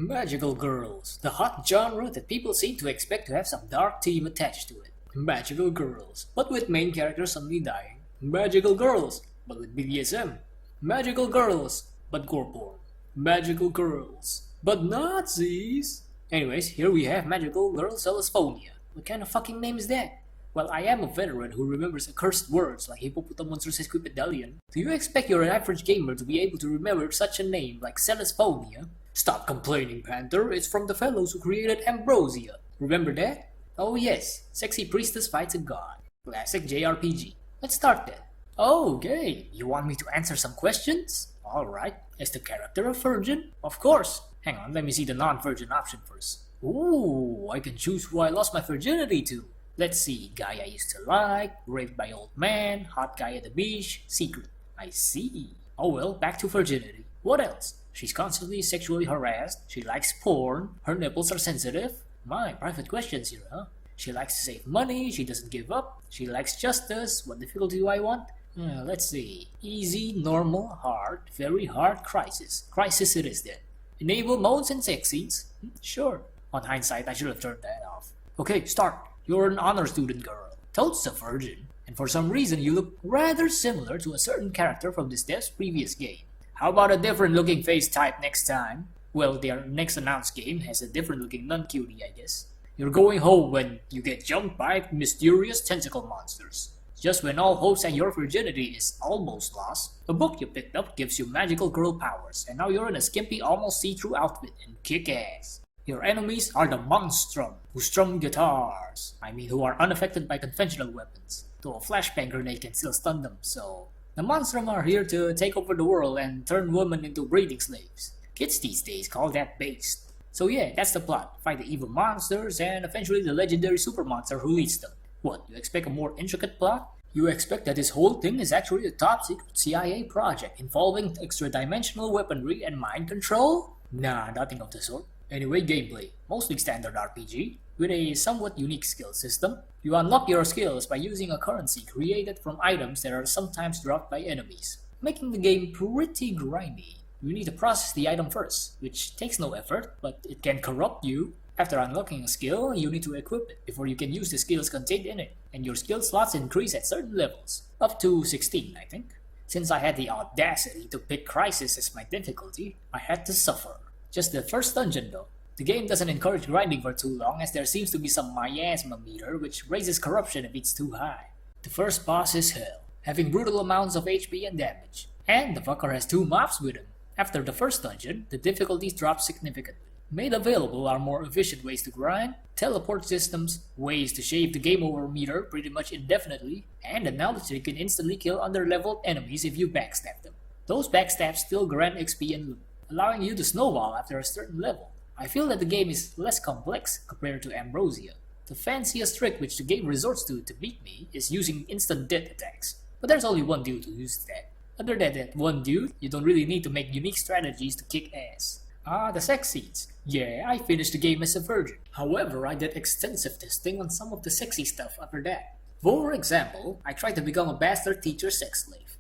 Magical girls, the hot genre that people seem to expect to have some dark theme attached to it. Magical girls, but with main characters suddenly dying. Magical girls, but with BDSM. Magical girls, but gore porn. Magical girls, but Nazis. Anyways, here we have Magical Girl Celesphonia. What kind of fucking name is that? Well, I am a veteran who remembers accursed words like Hippopotamonstrous Squipedalian. Do you expect your average gamer to be able to remember such a name like Celesphonia? Stop complaining, Panther. It's from the fellows who created Ambrosia. Remember that? Oh yes, sexy priestess fights a god. Classic JRPG. Let's start then. Okay, you want me to answer some questions? Alright, is the character a virgin? Of course. Hang on, let me see the non-virgin option first. Ooh, I can choose who I lost my virginity to. Let's see, guy I used to like, raped by old man, hot guy at the beach, secret. I see. Oh well, back to virginity. What else? She's constantly sexually harassed, she likes porn, her nipples are sensitive. My, private questions here, huh? She likes to save money, she doesn't give up, she likes justice, what difficulty do I want? Let's see. Easy, normal, hard, very hard, crisis. Crisis it is then. Enable modes and sex scenes? Sure. On hindsight, I should have turned that off. Okay, start. You're an honor student girl. Toad's a virgin. And for some reason you look rather similar to a certain character from this dev's previous game. How about a different looking face type next time? Well, their next announced game has a different looking non-cutie, I guess. You're going home when you get jumped by mysterious tentacle monsters. Just when all hopes at your virginity is almost lost, a book you picked up gives you magical girl powers, and now you're in a skimpy, almost see-through outfit and kick ass. Your enemies are the monstrum, who strum guitars. Who are unaffected by conventional weapons, though a flashbang grenade can still stun them, so... The monstrum are here to take over the world and turn women into breeding slaves. Kids these days call that based. So yeah, that's the plot. Fight the evil monsters and eventually the legendary super monster who leads them. What, you expect a more intricate plot? You expect that this whole thing is actually a top secret CIA project involving extra-dimensional weaponry and mind control? Nah, nothing of the sort. Anyway, gameplay. Mostly standard RPG, with a somewhat unique skill system. You unlock your skills by using a currency created from items that are sometimes dropped by enemies, making the game pretty grindy. You need to process the item first, which takes no effort, but it can corrupt you. After unlocking a skill, you need to equip it before you can use the skills contained in it, and your skill slots increase at certain levels, up to 16 I think. Since I had the audacity to pick Crisis as my difficulty, I had to suffer. Just the first dungeon though. The game doesn't encourage grinding for too long as there seems to be some miasma meter which raises corruption if it's too high. The first boss is hell, having brutal amounts of HP and damage, and the fucker has 2 mobs with him. After the first dungeon, the difficulties drop significantly. Made available are more efficient ways to grind, teleport systems, ways to shave the game over meter pretty much indefinitely, and the knowledge that you can instantly kill under-leveled enemies if you backstab them. Those backstabs still grant XP and loot, allowing you to snowball after a certain level. I feel that the game is less complex compared to Ambrosia. The fanciest trick which the game resorts to beat me is using instant death attacks, but there's only one dude who uses that. Other than that one dude, you don't really need to make unique strategies to kick ass. The sex scenes. Yeah, I finished the game as a virgin. However, I did extensive testing on some of the sexy stuff after that. For example, I tried to become a bastard teacher sex slave.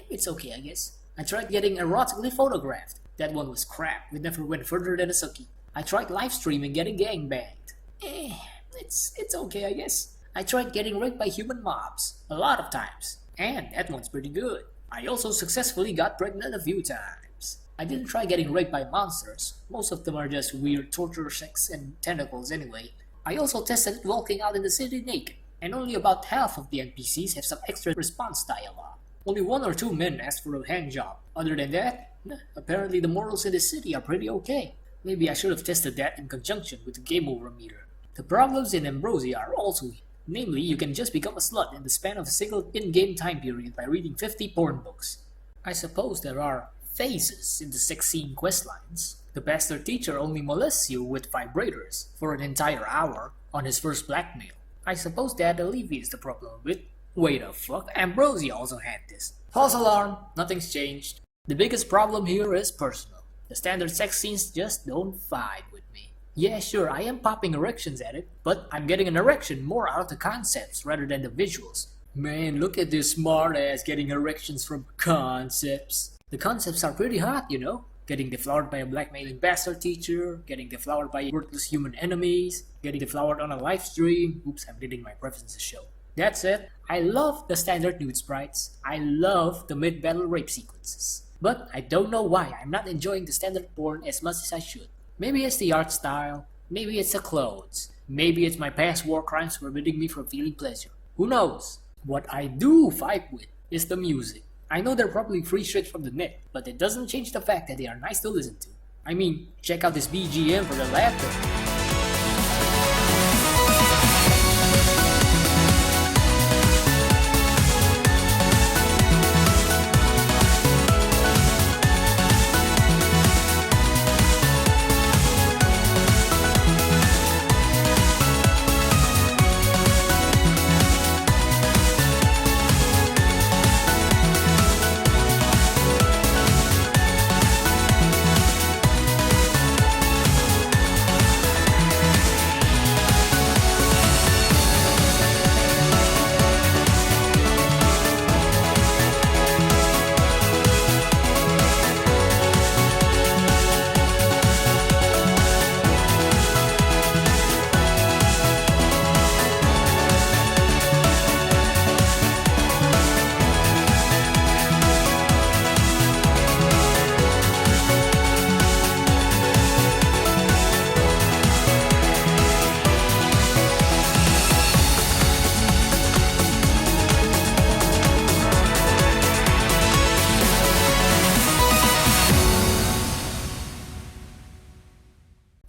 It's okay I guess. I tried getting erotically photographed. That one was crap, we never went further than a sucky. I tried live streaming getting gangbanged. It's okay I guess. I tried getting raped by human mobs, a lot of times. And that one's pretty good. I also successfully got pregnant a few times. I didn't try getting raped by monsters, most of them are just weird torture sex and tentacles anyway. I also tested walking out in the city naked, and only about half of the NPCs have some extra response dialogue. Only 1 or 2 men asked for a handjob. Other than that, apparently the morals in the city are pretty okay. Maybe I should have tested that in conjunction with the game over meter. The problems in Ambrosia are also, namely you can just become a slut in the span of a single in-game time period by reading 50 porn books. I suppose there are phases in the sex scene questlines. The bastard teacher only molests you with vibrators for an entire hour on his first blackmail. I suppose that alleviates the problem a bit. Wait a fuck, Ambrosia also had this. False alarm, nothing's changed. The biggest problem here is personal. The standard sex scenes just don't vibe with me. Yeah sure, I am popping erections at it, but I'm getting an erection more out of the concepts rather than the visuals. Man, look at this smart ass getting erections from concepts. The concepts are pretty hot, you know. getting deflowered by a blackmailing bastard teacher, getting deflowered by worthless human enemies, getting deflowered on a live stream. Oops, I'm reading my preferences show. That's it. I love the standard nude sprites. I love the mid-battle rape sequences. But I don't know why I'm not enjoying the standard porn as much as I should. Maybe it's the art style, maybe it's the clothes, maybe it's my past war crimes forbidding me from feeling pleasure. Who knows? What I do vibe with is the music. I know they're probably free straight from the net, but it doesn't change the fact that they are nice to listen to. I mean, check out this BGM for the laughter.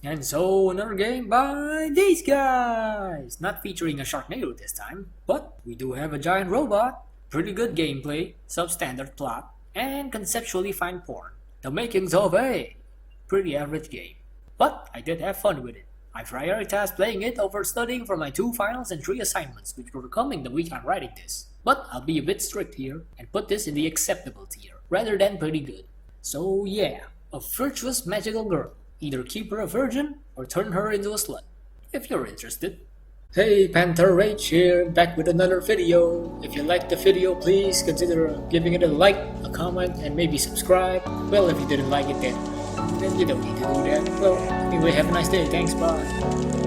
And so another game by these guys! Not featuring a Sharknado this time, but we do have a giant robot, pretty good gameplay, substandard plot, and conceptually fine porn. The makings of a pretty average game. But I did have fun with it. I prioritized playing it over studying for my 2 finals and 3 assignments which were coming the week I'm writing this. But I'll be a bit strict here and put this in the acceptable tier, rather than pretty good. So yeah, a virtuous magical girl. Either keep her a virgin or turn her into a slut, if you're interested. Hey, Panther H here, back with another video. If you liked the video, please consider giving it a like, a comment, and maybe subscribe. Well, if you didn't like it then you don't need to do that. Well, anyway, have a nice day. Thanks, bye.